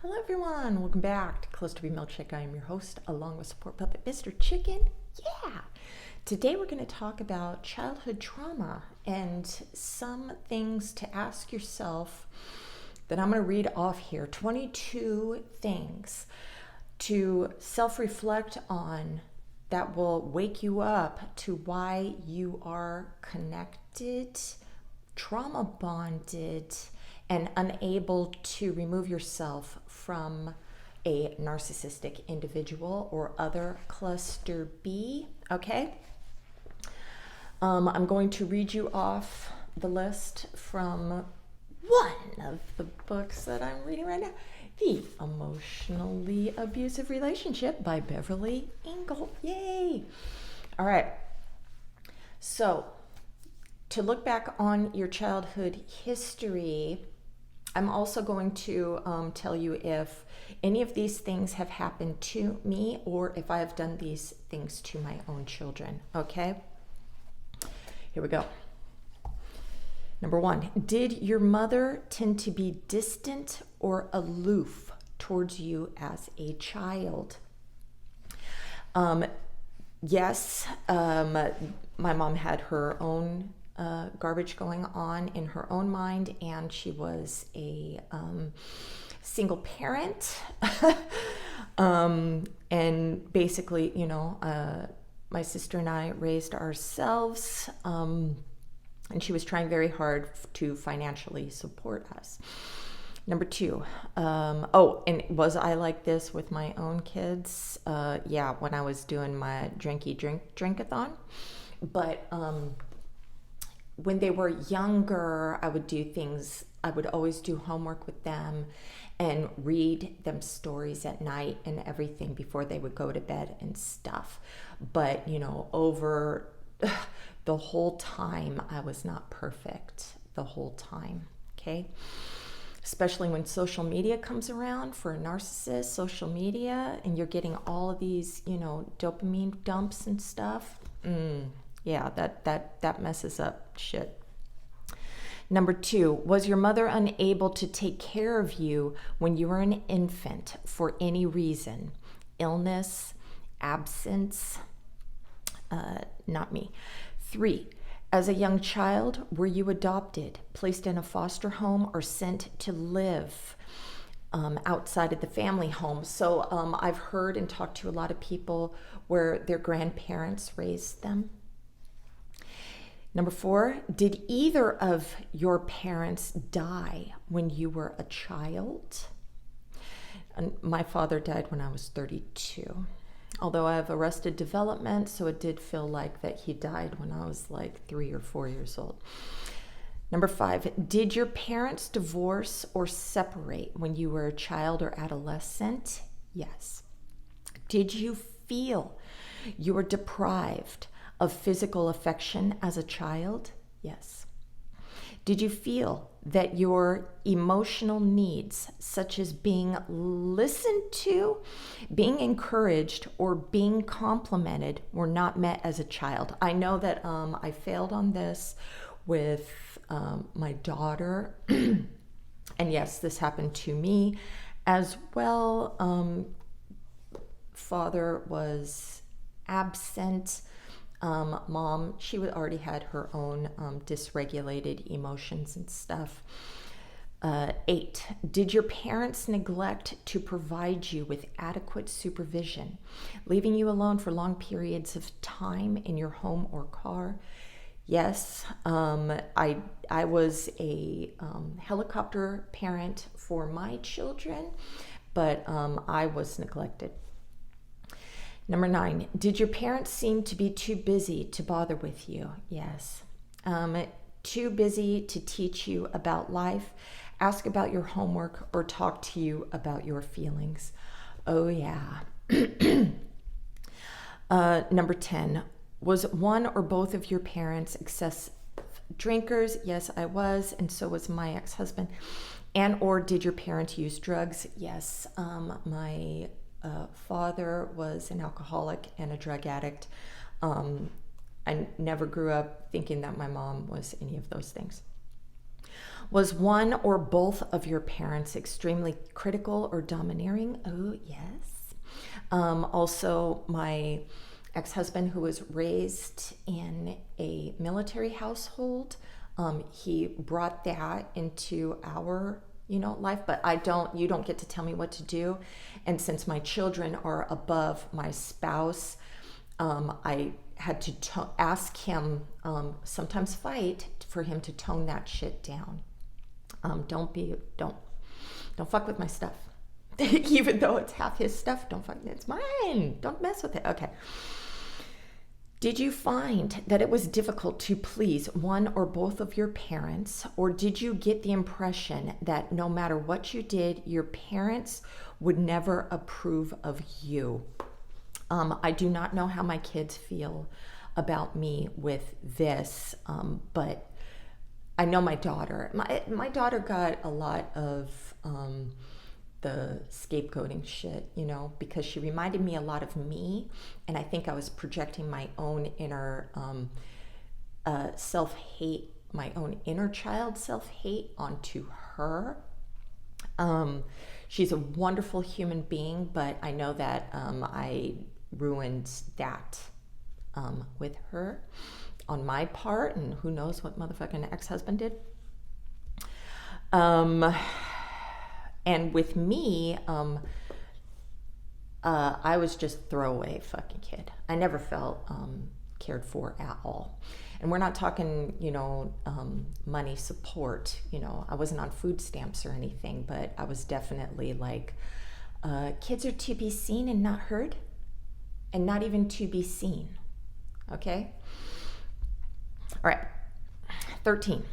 Hello everyone, welcome back to Clusterbmilkshake. I am your host, along with support puppet Mr. Chicken. Yeah! Today we're going to talk about childhood trauma and some things to ask yourself that I'm going to read off here. 22 things to self-reflect on that will wake you up to why you are connected, trauma bonded, and unable to remove yourself from a narcissistic individual or other cluster B. Okay? I'm going to read you off the list from one of the books that I'm reading right now, The Emotionally Abusive Relationship by Beverly Engel. Yay! All right. So, to look back on your childhood history, I'm also going to tell you if any of these things have happened to me or if I have done these things to my own children. Okay? Here we go. Number one, did your mother tend to be distant or aloof towards you as a child? Yes, my mom had her own garbage going on in her own mind, and she was a single parent. And basically, my sister and I raised ourselves, and she was trying very hard to financially support us. Number two, and was I like this with my own kids? Yeah, when I was doing my drinkathon. But when they were younger, I would do things, I would always do homework with them and read them stories at night and everything before they would go to bed and stuff. But, over the whole time, I was not perfect the whole time, okay? Especially when social media comes around for a narcissist, social media, and you're getting all of these, dopamine dumps and stuff. Yeah, that messes up shit. Number two, was your mother unable to take care of you when you were an infant for any reason? Illness, absence? Not me. Three, as a young child, were you adopted, placed in a foster home, or sent to live outside of the family home? So I've heard and talked to a lot of people where their grandparents raised them. Number four, did either of your parents die when you were a child? And my father died when I was 32. Although I have arrested development, so it did feel like that he died when I was like 3 or 4 years old. Number five, did your parents divorce or separate when you were a child or adolescent? Yes. Did you feel you were deprived of physical affection as a child? Yes. Did you feel that your emotional needs, such as being listened to, being encouraged, or being complimented, were not met as a child? I know that I failed on this with my daughter, and yes, this happened to me as well. Father was absent. Mom, she already had her own dysregulated emotions and stuff. 8, did your parents neglect to provide you with adequate supervision, leaving you alone for long periods of time in your home or car? Yes, I was a helicopter parent for my children, but I was neglected. Number 9, did your parents seem to be too busy to bother with you? Yes. Too busy to teach you about life, ask about your homework, or talk to you about your feelings? Oh, yeah. Number 10, was one or both of your parents excessive drinkers? Yes, I was, and so was my ex-husband. And or did your parents use drugs? Yes, my father was an alcoholic and a drug addict. I never grew up thinking that my mom was any of those things. Was one or both of your parents extremely critical or domineering? Oh, yes. Also, my ex-husband, who was raised in a military household, he brought that into our life, but you don't get to tell me what to do. And since my children are above my spouse, I had to ask him, sometimes fight for him to tone that shit down. Don't fuck with my stuff. Even though it's half his stuff, it's mine. Don't mess with it. Okay. Did you find that it was difficult to please one or both of your parents, or did you get the impression that no matter what you did, your parents would never approve of you? I do not know how my kids feel about me with this, but I know my daughter. My daughter got a lot of the scapegoating shit, because she reminded me a lot of me, and I think I was projecting my own inner self-hate, my own inner child self-hate onto her. She's a wonderful human being, but I know that I ruined that with her on my part, and who knows what motherfucking ex-husband did. And with me, I was just throwaway fucking kid. I never felt cared for at all. And we're not talking, money support. I wasn't on food stamps or anything, but I was definitely like, kids are to be seen and not heard, and not even to be seen. Okay? All right. 13.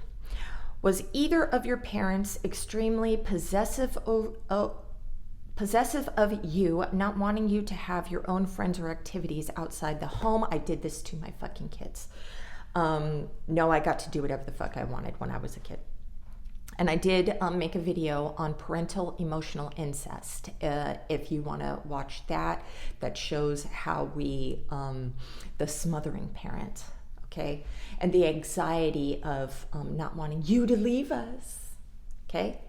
Was either of your parents extremely possessive of you, not wanting you to have your own friends or activities outside the home? I did this to my fucking kids. No, I got to do whatever the fuck I wanted when I was a kid. And I did make a video on parental emotional incest. If you want to watch that shows how we, the smothering parent, okay? And the anxiety of not wanting you to leave us, okay?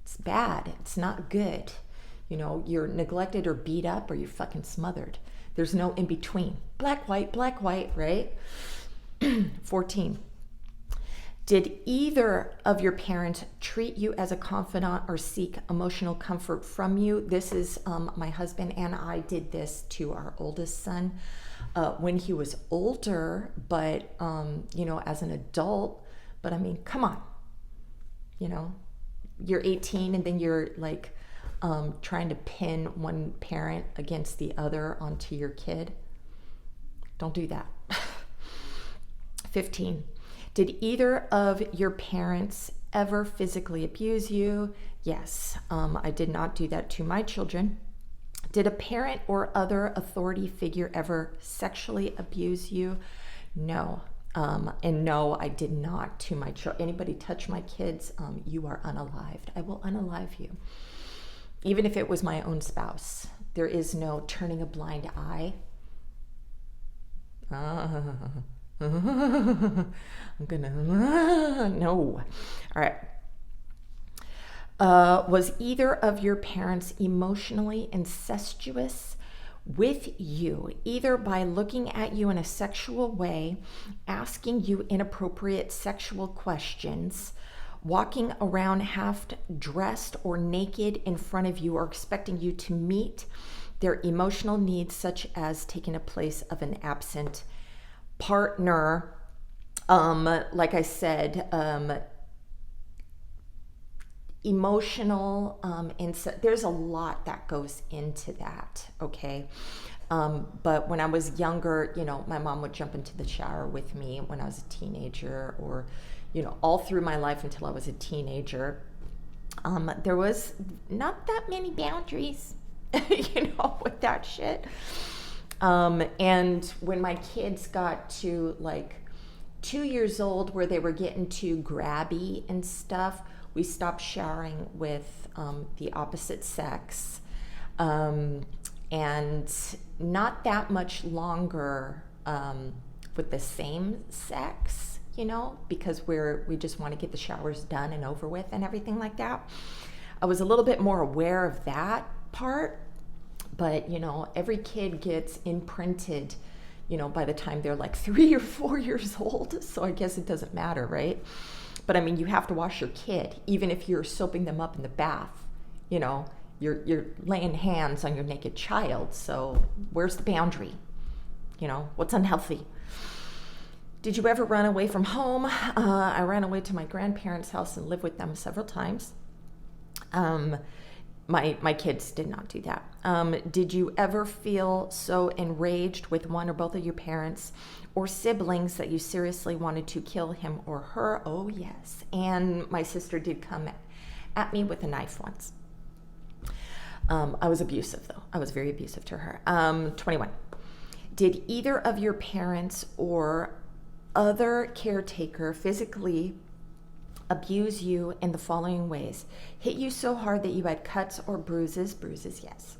It's bad. It's not good. You're neglected or beat up or you're fucking smothered. There's no in between. Black, white, right? 14. Did either of your parents treat you as a confidant or seek emotional comfort from you? This is my husband and I did this to our oldest son when he was older, but, as an adult. But I mean, come on. You're 18 and then you're like trying to pin one parent against the other onto your kid. Don't do that. 15. Did either of your parents ever physically abuse you? Yes, I did not do that to my children. Did a parent or other authority figure ever sexually abuse you? No. And no, I did not to my children. Anybody touch my kids, you are unalived. I will unalive you. Even if it was my own spouse. There is no turning a blind eye. I'm gonna, no. All right. Was either of your parents emotionally incestuous with you, either by looking at you in a sexual way, asking you inappropriate sexual questions, walking around half dressed or naked in front of you, or expecting you to meet their emotional needs, such as taking a place of an absent partner? Like I said, emotional, there's a lot that goes into that, okay? But when I was younger, my mom would jump into the shower with me when I was a teenager, or, all through my life until I was a teenager. There was not that many boundaries, with that shit. And when my kids got to like 2 years old, where they were getting too grabby and stuff, we stopped showering with the opposite sex. And not that much longer with the same sex, because we just want to get the showers done and over with and everything like that. I was a little bit more aware of that part, but every kid gets imprinted, by the time they're like 3 or 4 years old. So I guess it doesn't matter, right? But I mean, you have to wash your kid, even if you're soaping them up in the bath, you're laying hands on your naked child. So where's the boundary? What's unhealthy? Did you ever run away from home? I ran away to my grandparents' house and lived with them several times. My kids did not do that. Did you ever feel so enraged with one or both of your parents or siblings that you seriously wanted to kill him or her? Oh, yes. And my sister did come at me with a knife once. I was abusive, though. I was very abusive to her. 21. Did either of your parents or other caretaker physically abuse you in the following ways? Hit you so hard that you had cuts or bruises, yes.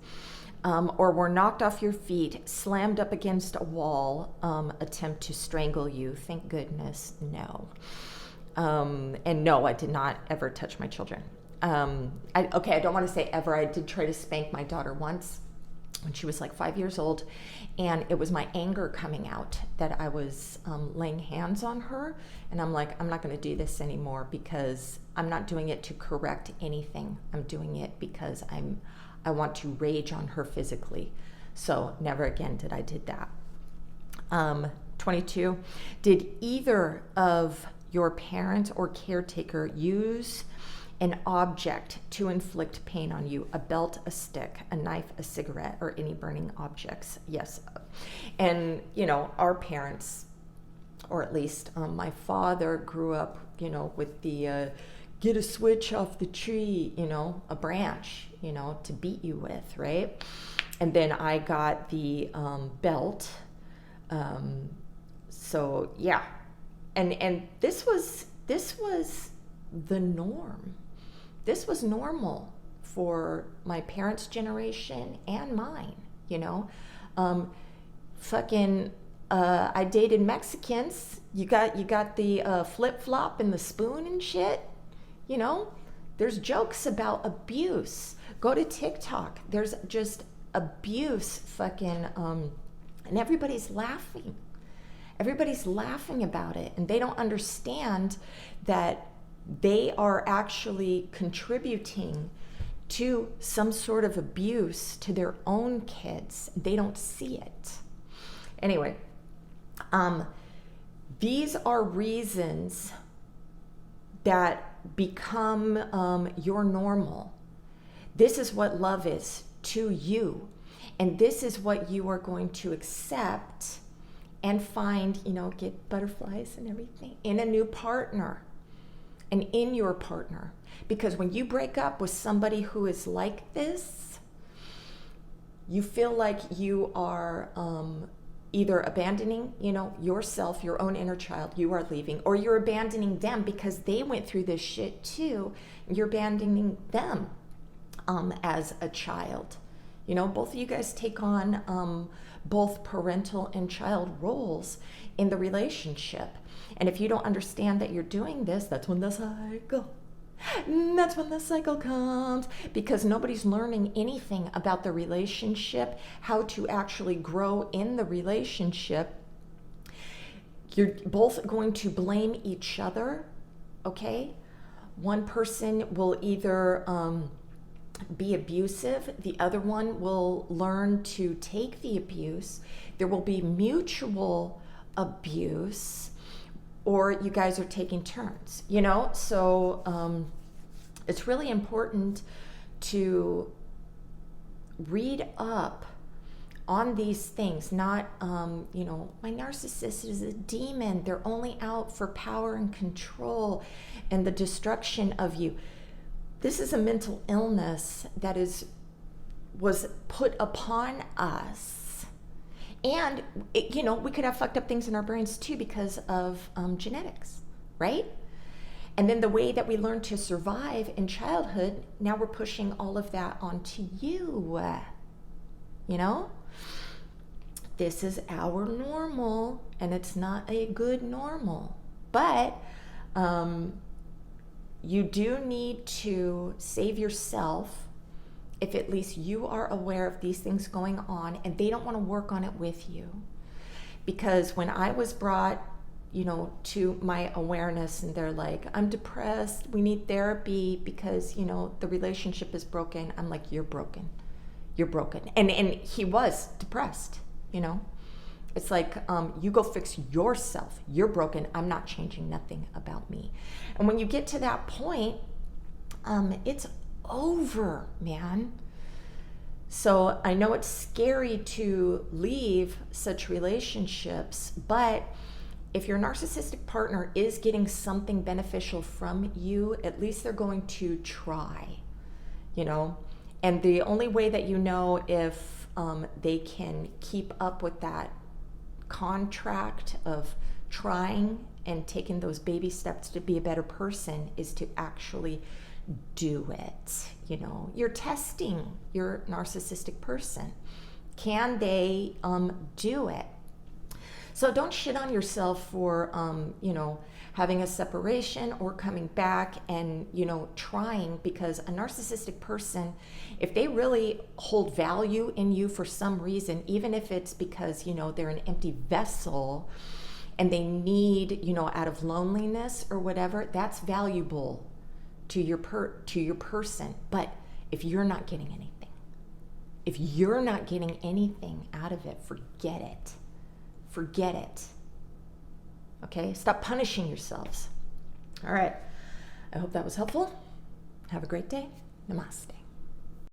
Or were knocked off your feet, slammed up against a wall, attempt to strangle you. Thank goodness, no. And no, I did not ever touch my children. I don't want to say ever. I did try to spank my daughter once when she was like 5 years old, and it was my anger coming out that I was laying hands on her, and I'm like, I'm not going to do this anymore because I'm not doing it to correct anything. I'm doing it because I want to rage on her physically. So never again did I did that. 22. Did either of your parents or caretaker use an object to inflict pain on you? A belt, a stick, a knife, a cigarette, or any burning objects? Yes. And, our parents, or at least my father, grew up, with the get a switch off the tree, a branch, to beat you with, right? And then I got the belt. So, yeah. And this was the norm. This was normal for my parents' generation and mine, I dated Mexicans. You got the flip-flop and the spoon and shit, There's jokes about abuse. Go to TikTok. There's just abuse and everybody's laughing. Everybody's laughing about it, and they don't understand that they are actually contributing to some sort of abuse to their own kids. They don't see it. Anyway, these are reasons that become your normal. This is what love is to you. And this is what you are going to accept and find, get butterflies and everything in a new partner. And in your partner. Because when you break up with somebody who is like this, you feel like you are either abandoning, yourself, your own inner child, you are leaving, or you're abandoning them because they went through this shit too. You're abandoning them as a child. Both of you guys take on both parental and child roles in the relationship. And if you don't understand that you're doing this, that's when the cycle comes, because nobody's learning anything about the relationship, how to actually grow in the relationship. You're both going to blame each other, okay? One person will either be abusive, the other one will learn to take the abuse. There will be mutual abuse, or you guys are taking turns, So it's really important to read up on these things, not, my narcissist is a demon. They're only out for power and control and the destruction of you. This is a mental illness that was put upon us. And, we could have fucked up things in our brains too because of genetics, right? And then the way that we learn to survive in childhood, now we're pushing all of that onto you, This is our normal, and it's not a good normal, But you do need to save yourself if at least you are aware of these things going on and they don't want to work on it with you. Because when I was brought, to my awareness and they're like, I'm depressed, we need therapy because, the relationship is broken. I'm like, you're broken. You're broken. And he was depressed, It's like, you go fix yourself. You're broken. I'm not changing nothing about me. And when you get to that point, it's over, man. So I know it's scary to leave such relationships, but if your narcissistic partner is getting something beneficial from you, at least they're going to try, And the only way that you know if they can keep up with that contract of trying and taking those baby steps to be a better person is to actually do it. You're testing your narcissistic person. Can they do it? So don't shit on yourself for having a separation or coming back and trying, because a narcissistic person, if they really hold value in you for some reason, even if it's because they're an empty vessel and they need out of loneliness or whatever, that's valuable to your person. But if you're not getting anything out of it, forget it. Okay, stop punishing yourselves. All right, I hope that was helpful. Have a great day. Namaste.